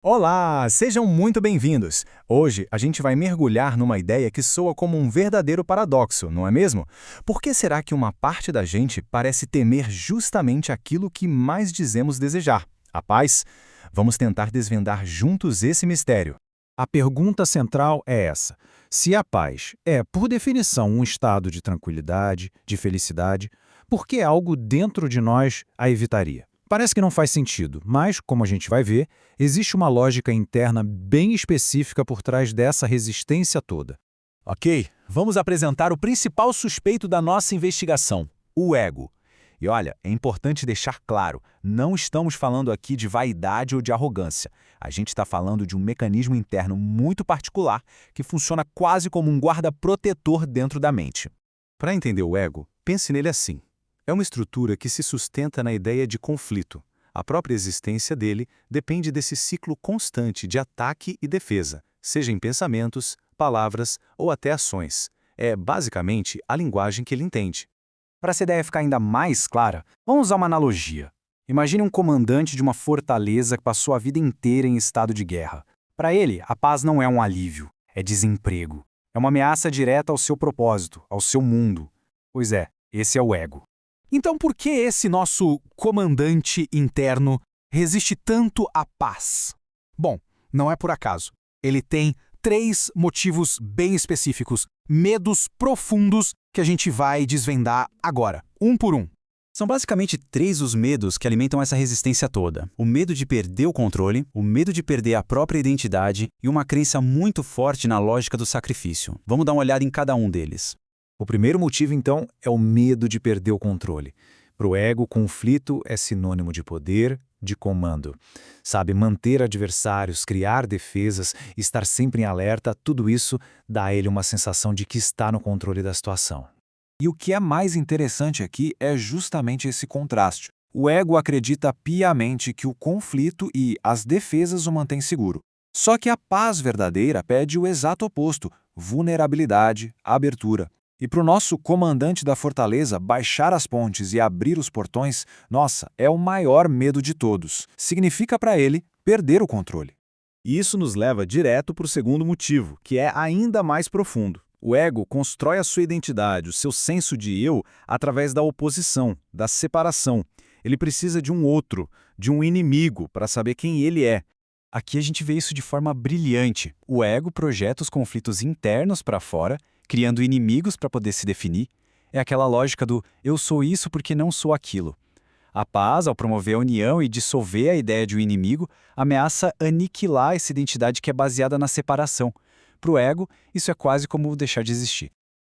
Olá, sejam muito bem-vindos! Hoje a gente vai mergulhar numa ideia que soa como um verdadeiro paradoxo, não é mesmo? Por que será que uma parte da gente parece temer justamente aquilo que mais dizemos desejar? A paz? Vamos tentar desvendar juntos esse mistério. A pergunta central é essa: se a paz é, por definição, um estado de tranquilidade, de felicidade, por que algo dentro de nós a evitaria? Parece que não faz sentido, mas, como a gente vai ver, existe uma lógica interna bem específica por trás dessa resistência toda. Ok, vamos apresentar o principal suspeito da nossa investigação, o ego. E olha, é importante deixar claro, não estamos falando aqui de vaidade ou de arrogância. A gente está falando de um mecanismo interno muito particular que funciona quase como um guarda protetor dentro da mente. Para entender o ego, pense nele assim. É uma estrutura que se sustenta na ideia de conflito. A própria existência dele depende desse ciclo constante de ataque e defesa, seja em pensamentos, palavras ou até ações. É, basicamente, a linguagem que ele entende. Para essa ideia ficar ainda mais clara, vamos usar uma analogia. Imagine um comandante de uma fortaleza que passou a vida inteira em estado de guerra. Para ele, a paz não é um alívio, é desemprego. É uma ameaça direta ao seu propósito, ao seu mundo. Pois é, esse é o ego. Então por que esse nosso comandante interno resiste tanto à paz? Bom, não é por acaso. Ele tem 3 motivos bem específicos, medos profundos que a gente vai desvendar agora, um por um. São basicamente 3 os medos que alimentam essa resistência toda. O medo de perder o controle, o medo de perder a própria identidade e uma crença muito forte na lógica do sacrifício. Vamos dar uma olhada em cada um deles. O primeiro motivo, então, é o medo de perder o controle. Para o ego, conflito é sinônimo de poder, de comando. Sabe, manter adversários, criar defesas, estar sempre em alerta, tudo isso dá a ele uma sensação de que está no controle da situação. E o que é mais interessante aqui é justamente esse contraste. O ego acredita piamente que o conflito e as defesas o mantêm seguro. Só que a paz verdadeira pede o exato oposto: vulnerabilidade, abertura. E para o nosso comandante da fortaleza baixar as pontes e abrir os portões, nossa, é o maior medo de todos. Significa para ele perder o controle. E isso nos leva direto para o segundo motivo, que é ainda mais profundo. O ego constrói a sua identidade, o seu senso de eu, através da oposição, da separação. Ele precisa de um outro, de um inimigo, para saber quem ele é. Aqui a gente vê isso de forma brilhante. O ego projeta os conflitos internos para fora, criando inimigos para poder se definir. É aquela lógica do eu sou isso porque não sou aquilo. A paz, ao promover a união e dissolver a ideia de um inimigo, ameaça aniquilar essa identidade que é baseada na separação. Para o ego, isso é quase como deixar de existir.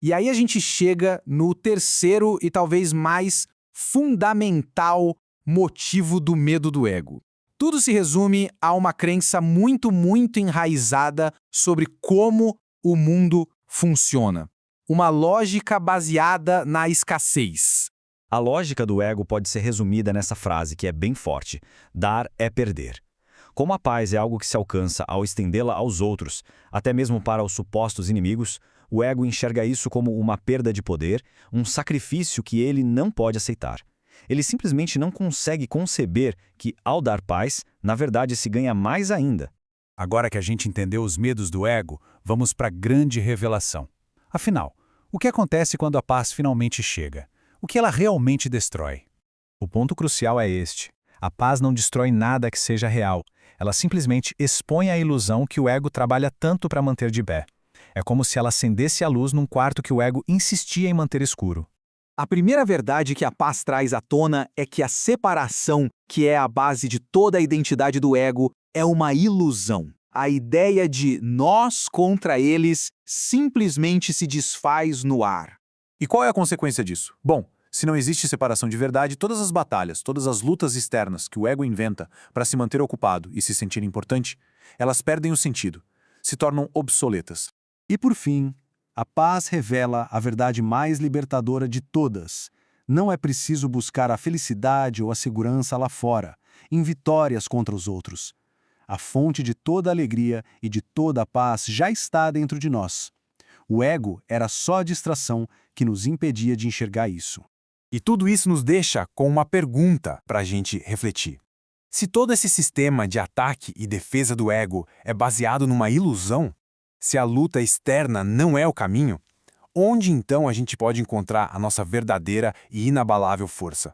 E aí a gente chega no terceiro e talvez mais fundamental motivo do medo do ego. Tudo se resume a uma crença muito enraizada sobre como o mundo funciona. Uma lógica baseada na escassez. A lógica do ego pode ser resumida nessa frase, que é bem forte: dar é perder. Como a paz é algo que se alcança ao estendê-la aos outros, até mesmo para os supostos inimigos, o ego enxerga isso como uma perda de poder, um sacrifício que ele não pode aceitar. Ele simplesmente não consegue conceber que, ao dar paz, na verdade se ganha mais ainda. Agora que a gente entendeu os medos do ego, vamos para a grande revelação. Afinal, o que acontece quando a paz finalmente chega? O que ela realmente destrói? O ponto crucial é este. A paz não destrói nada que seja real. Ela simplesmente expõe a ilusão que o ego trabalha tanto para manter de pé. É como se ela acendesse a luz num quarto que o ego insistia em manter escuro. A primeira verdade que a paz traz à tona é que a separação, que é a base de toda a identidade do ego, é uma ilusão. A ideia de nós contra eles simplesmente se desfaz no ar. E qual é a consequência disso? Bom, se não existe separação de verdade, todas as batalhas, todas as lutas externas que o ego inventa para se manter ocupado e se sentir importante, elas perdem o sentido, se tornam obsoletas. E por fim, a paz revela a verdade mais libertadora de todas. Não é preciso buscar a felicidade ou a segurança lá fora, em vitórias contra os outros. A fonte de toda a alegria e de toda a paz já está dentro de nós. O ego era só a distração que nos impedia de enxergar isso. E tudo isso nos deixa com uma pergunta para a gente refletir. Se todo esse sistema de ataque e defesa do ego é baseado numa ilusão, se a luta externa não é o caminho, onde então a gente pode encontrar a nossa verdadeira e inabalável força?